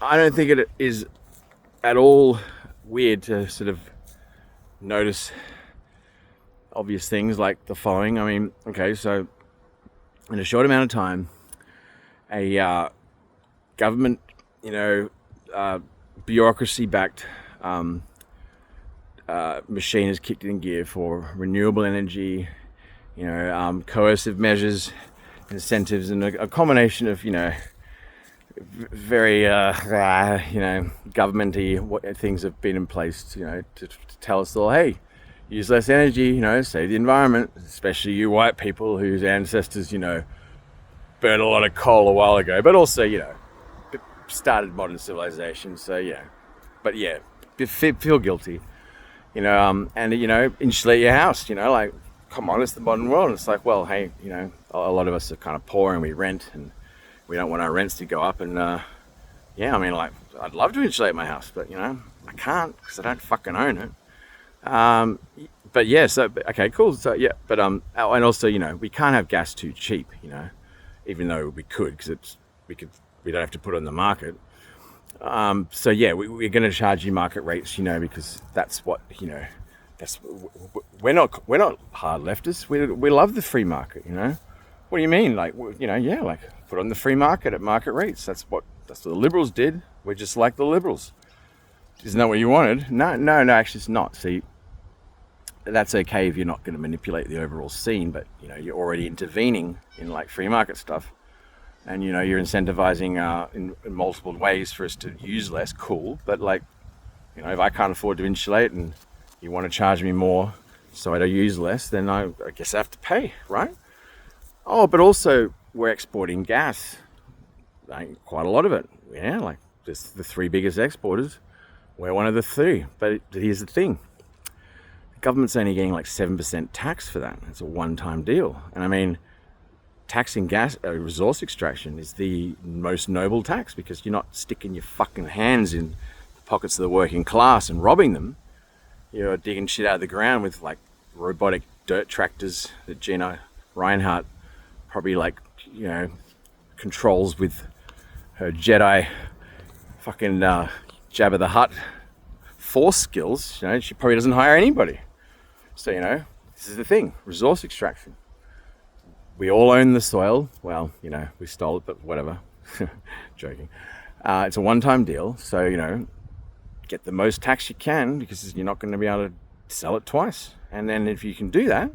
I don't think it is at all weird to sort of notice obvious things like the following. I mean, okay, so in a short amount of time, a government, bureaucracy-backed machine is kicked in gear for renewable energy, coercive measures, incentives, and a combination of, very, governmenty things have been in place, to tell us all, hey, use less energy, save the environment, especially you white people whose ancestors, burned a lot of coal a while ago, but also, started modern civilization. So, but feel guilty, and, insulate your house, like, come on, it's the modern world. And it's like, well, hey, a lot of us are kind of poor and we rent and we don't want our rents to go up. And, I'd love to insulate my house, but, I can't because I don't fucking own it. But yeah, so, okay, cool. So yeah, but, and also, we can't have gas too cheap, even though we could, because we don't have to put it on the market. So yeah, we're going to charge you market rates, because that's what, we're not hard leftists. We love the free market, What do you mean? Like, like put on the free market at market rates. That's what the liberals did. We're just like the liberals. Isn't that what you wanted? No, actually it's not. See, that's okay if you're not going to manipulate the overall scene, but you're already intervening in like free market stuff, and you're incentivizing in multiple ways for us to use less. Cool, but like, if I can't afford to insulate and you want to charge me more so I don't use less, then I guess I have to pay, right? Oh, but also we're exporting gas, like quite a lot of it. Yeah, like just the three biggest exporters. We're one of the three, but here's the thing. The government's only getting like 7% tax for that. It's a one-time deal. And I mean, taxing gas, resource extraction is the most noble tax because you're not sticking your fucking hands in the pockets of the working class and robbing them. You're digging shit out of the ground with like robotic dirt tractors that Gina Reinhardt probably controls with her Jedi fucking Jabba the Hutt force skills. She probably doesn't hire anybody. So, this is the thing, resource extraction. We all own the soil. Well, we stole it, but whatever. Joking. It's a one-time deal. So, get the most tax you can because you're not going to be able to sell it twice. And then if you can do that,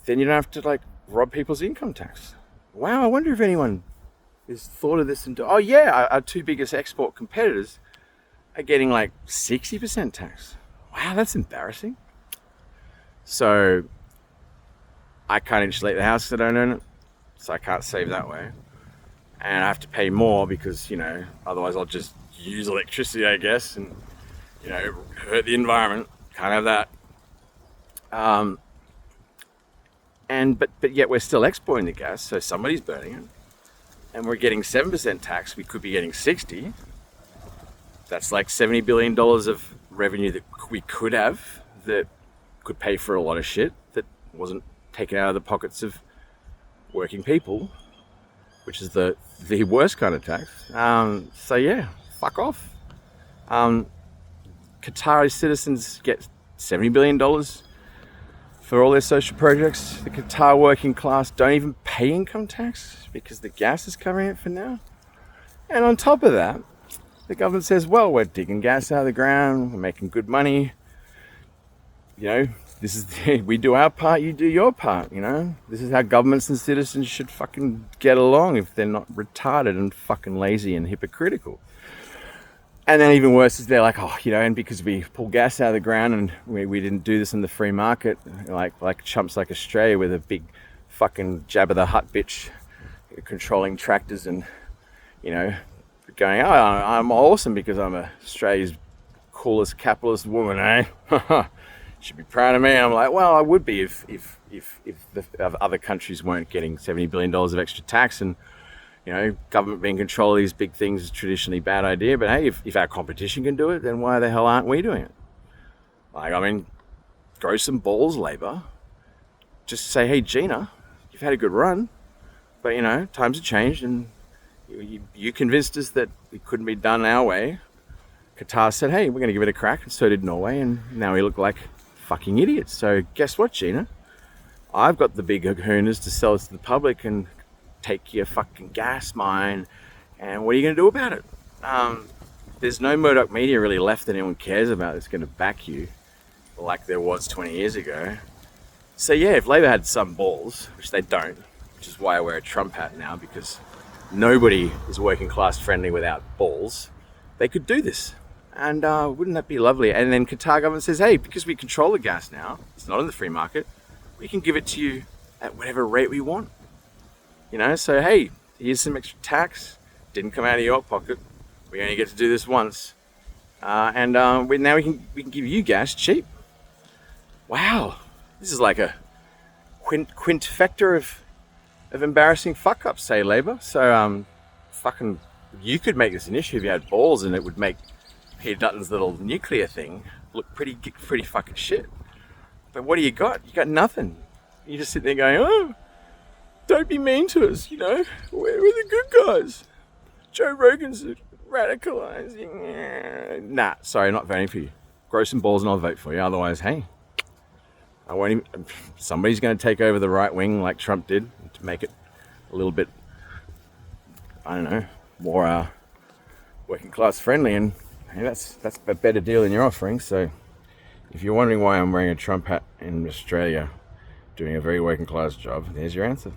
then you don't have to rob people's income tax. Wow, I wonder if anyone has thought of this our two biggest export competitors are getting 60% tax. Wow, that's embarrassing. So I can't insulate the house because I don't own it, so I can't save that way. And I have to pay more because, otherwise I'll just use electricity, I guess, and, hurt the environment. Can't have that. But yet we're still exporting the gas, so somebody's burning it. And we're getting 7% tax. We could be getting 60. That's like $70 billion of revenue that we could have that could pay for a lot of shit that wasn't taken out of the pockets of working people, which is the worst kind of tax. So yeah, fuck off. Qatari citizens get $70 billion for all their social projects. The Qatar working class don't even pay income tax because the gas is covering it for now. And on top of that, the government says, well, we're digging gas out of the ground, we're making good money. This is we do our part, you do your part, This is how governments and citizens should fucking get along if they're not retarded and fucking lazy and hypocritical. And then even worse is they're like, and because we pull gas out of the ground and we didn't do this in the free market, like chumps like Australia with a big fucking Jabba the Hutt bitch controlling tractors and, going, I'm awesome because I'm Australia's coolest capitalist woman, eh? Should be proud of me. I'm like, well, I would be if the other countries weren't getting $70 billion of extra tax and, government being in control of these big things is traditionally a bad idea. But hey, if our competition can do it, then why the hell aren't we doing it? Grow some balls, Labour. Just say, hey, Gina, you've had a good run, but, times have changed and, You convinced us that it couldn't be done our way. Qatar said, hey, we're going to give it a crack, and so did Norway, and now we look like fucking idiots. So guess what, Gina? I've got the big kahunas to sell it to the public and take your fucking gas mine, and what are you going to do about it? There's no Murdoch media really left that anyone cares about that's going to back you like there was 20 years ago. So yeah, if Labor had some balls, which they don't, which is why I wear a Trump hat now, because nobody is working class friendly without balls, they could do this. And wouldn't that be lovely? And then Qatar government says, hey, because we control the gas now, it's not in the free market, we can give it to you at whatever rate we want. You know, so hey, here's some extra tax, didn't come out of your pocket, we only get to do this once. Now we can give you gas cheap. Wow, this is like a quintfecta of embarrassing fuck-ups, say Labor. So fucking, you could make this an issue if you had balls, and it would make Peter Dutton's little nuclear thing look pretty fucking shit. But what do you got? You got nothing. You just sit there going, oh, don't be mean to us, you know, we're the good guys. Joe Rogan's radicalizing. Nah, sorry, I'm not voting for you. Grow some balls and I'll vote for you. Otherwise, hey, I won't even, somebody's going to take over the right wing like Trump did to make it a little bit, I don't know, more working class friendly, and hey, that's a better deal than you're offering. So if you're wondering why I'm wearing a Trump hat in Australia doing a very working class job, there's your answer.